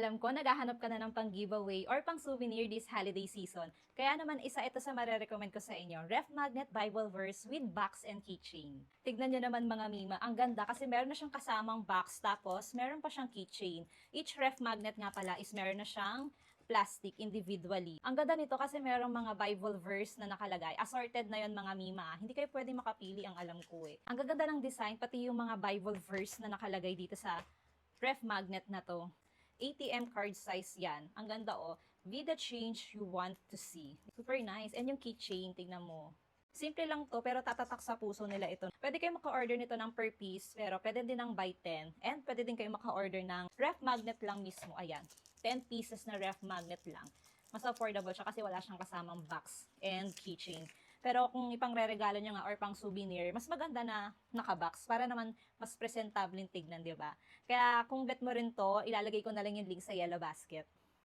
Alam ko, naghahanap ka na ng pang-giveaway or pang-souvenir this holiday season. Kaya naman isa ito sa marerecommend ko sa inyo, Ref Magnet Bible Verse with box and keychain. Tignan nyo naman mga mima, ang ganda kasi meron na siyang kasamang box tapos meron pa siyang keychain. Each Ref Magnet nga pala is meron na siyang plastic individually. Ang ganda nito kasi merong mga Bible verse na nakalagay. Assorted na yon mga mima. Hindi kayo pwede makapili, ang alam ko eh. Ang gaganda ng design, pati yung mga Bible verse na nakalagay dito sa Ref Magnet na to. ATM card size yan. Ang ganda oh. Be the change you want to see. Super nice. And yung keychain, tignan mo. Simple lang to, pero tatatak sa puso nila ito. Pwede kayo maka-order nito ng per piece, pero pwede din ng buy 10. And pwede din kayo maka-order ng ref magnet lang mismo. Ayan. 10 pieces na ref magnet lang. Mas affordable siya kasi wala siyang kasamang box and keychain. Pero kung ipang-reregalo nyo nga or pang souvenir, mas maganda na naka-box para naman mas presentable tignan, di ba? Kaya kung bet mo rin to, ilalagay ko na lang yung link sa Yellow Basket.